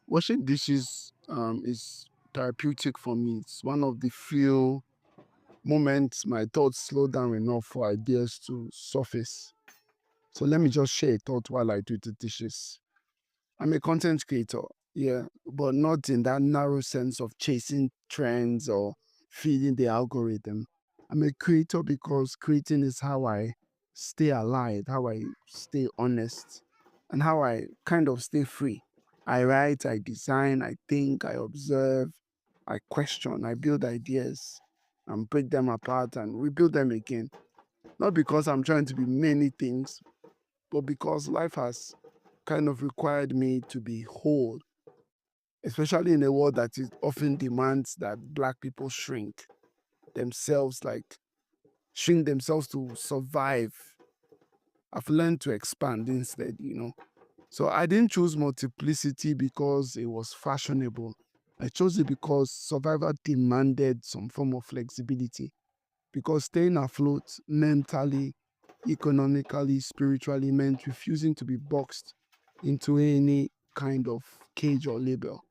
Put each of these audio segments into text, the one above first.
Washing dishes is therapeutic for me. It's one of the few moments my thoughts slow down enough for ideas to surface. So let me just share a thought while I do the dishes. I'm a content creator, yeah, but not in that narrow sense of chasing trends or feeding the algorithm. I'm a creator because creating is how I stay alive, how I stay honest, and how I kind of stay free. I write, I design, I think, I observe, I question, I build ideas and break them apart and rebuild them again. Not because I'm trying to be many things, but because life has kind of required me to be whole, especially in a world that is often demands that black people themselves, like shrink themselves to survive. I've learned to expand instead. So I didn't choose multiplicity because it was fashionable. I chose it because survival demanded some form of flexibility. Because staying afloat mentally, economically, spiritually meant refusing to be boxed into any kind of cage or label.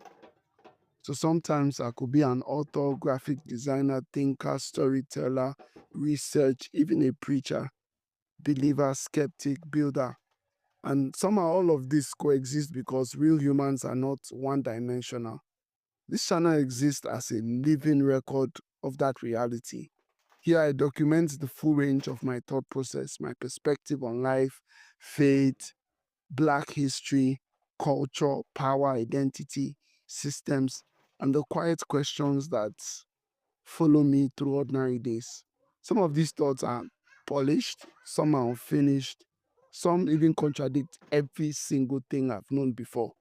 So sometimes I could be an author, graphic designer, thinker, storyteller, research, even a preacher, believer, skeptic, builder. And somehow all of this coexist because real humans are not one dimensional. This channel exists as a living record of that reality. Here I document the full range of my thought process, my perspective on life, faith, black history, culture, power, identity, systems, and the quiet questions that follow me through ordinary days. Some of these thoughts are polished, some are unfinished, some even contradict every single thing I've known before.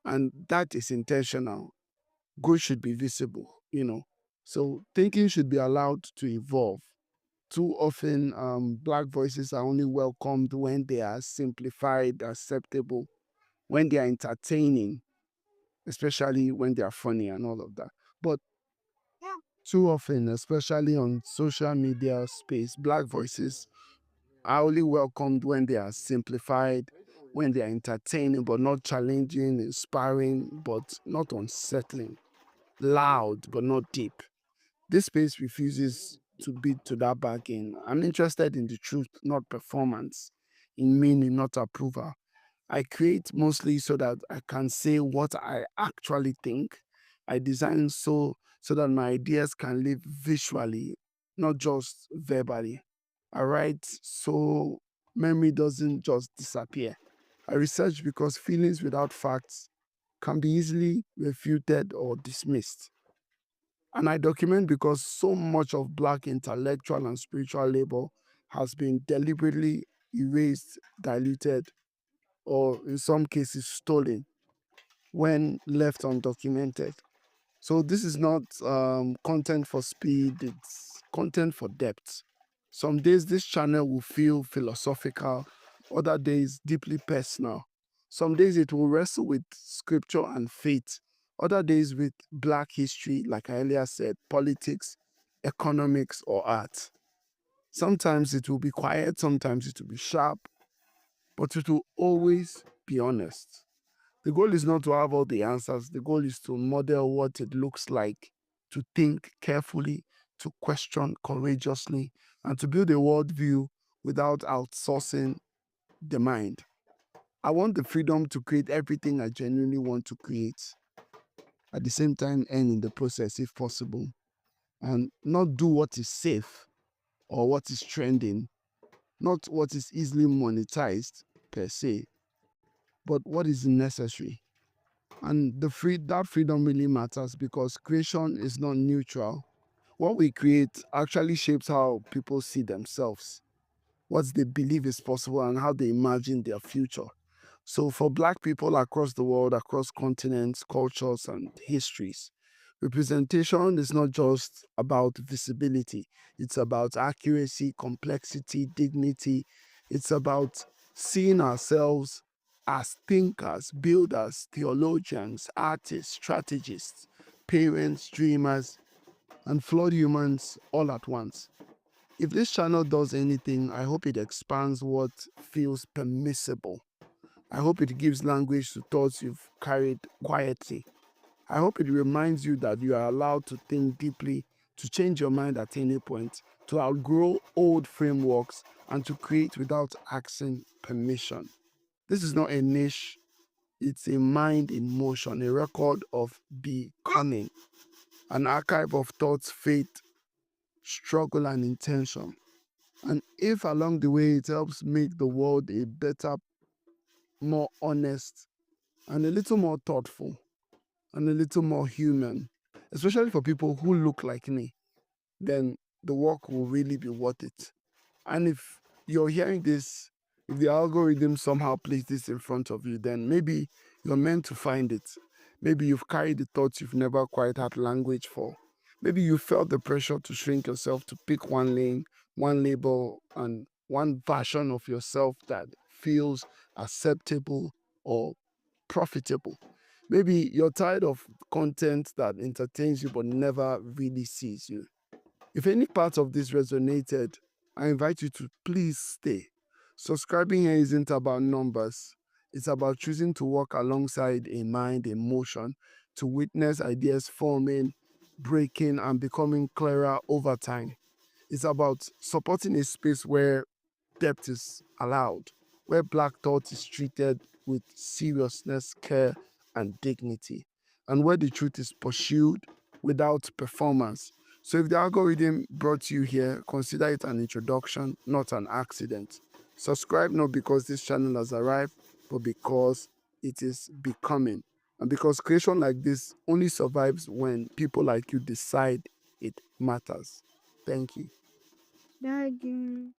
And that is intentional. Growth should be visible. So thinking should be allowed to evolve. Too often, black voices are only welcomed when they are simplified, acceptable, when they are entertaining, especially when they are funny and all of that. But too often, especially on social media space, black voices are only welcomed when they are simplified, when they are entertaining but not challenging, inspiring but not unsettling, loud but not deep. This space refuses to beat to that bargain. I'm interested in the truth, not performance, in meaning, not approval. I create mostly so that I can say what I actually think. I design so that my ideas can live visually, not just verbally. I write so memory doesn't just disappear. I research because feelings without facts can be easily refuted or dismissed. And I document because so much of Black intellectual and spiritual labor has been deliberately erased, diluted, or in some cases stolen when left undocumented. So this is not content for speed, it's content for depth. Some days this channel will feel philosophical, other days deeply personal. Some days it will wrestle with scripture and faith, other days with black history, like I earlier said, politics, economics, or art. Sometimes it will be quiet, sometimes it will be sharp, but it will always be honest. The goal is not to have all the answers. The goal is to model what it looks like, to think carefully, to question courageously, and to build a worldview without outsourcing the mind. I want the freedom to create everything I genuinely want to create, at the same time, end in the process if possible, and not do what is safe or what is trending, not what is easily monetized per se, but what is necessary. And that freedom really matters because creation is not neutral. What we create actually shapes how people see themselves, what they believe is possible, and how they imagine their future. So, for Black people across the world, across continents, cultures, and histories, representation is not just about visibility, it's about accuracy, complexity, dignity. It's about seeing ourselves as thinkers, builders, theologians, artists, strategists, parents, dreamers, and flawed humans all at once. If this channel does anything, I hope it expands what feels permissible. I hope it gives language to thoughts you've carried quietly. I hope it reminds you that you are allowed to think deeply, to change your mind at any point, to outgrow old frameworks, and to create without asking permission. This is not a niche, it's a mind in motion, a record of becoming, an archive of thoughts, faith, struggle, and intention. And if along the way it helps make the world a better, more honest, and a little more thoughtful, and a little more human, especially for people who look like me, then the work will really be worth it. And if you're hearing this, if the algorithm somehow places this in front of you, then maybe you're meant to find it. Maybe you've carried the thoughts you've never quite had language for. Maybe you felt the pressure to shrink yourself to pick one lane, one label, and one version of yourself that feels acceptable or profitable. Maybe you're tired of content that entertains you but never really sees you. If any part of this resonated, I invite you to please stay. Subscribing here isn't about numbers, it's about choosing to walk alongside a mind, emotion, to witness ideas forming, breaking, and becoming clearer over time. It's about supporting a space where depth is allowed, where black thought is treated with seriousness, care, and dignity, and where the truth is pursued without performance. So, if the algorithm brought you here, consider it an introduction, not an accident. Subscribe not because this channel has arrived, but because it is becoming. And because creation like this only survives when people like you decide it matters. Thank you. Thank you.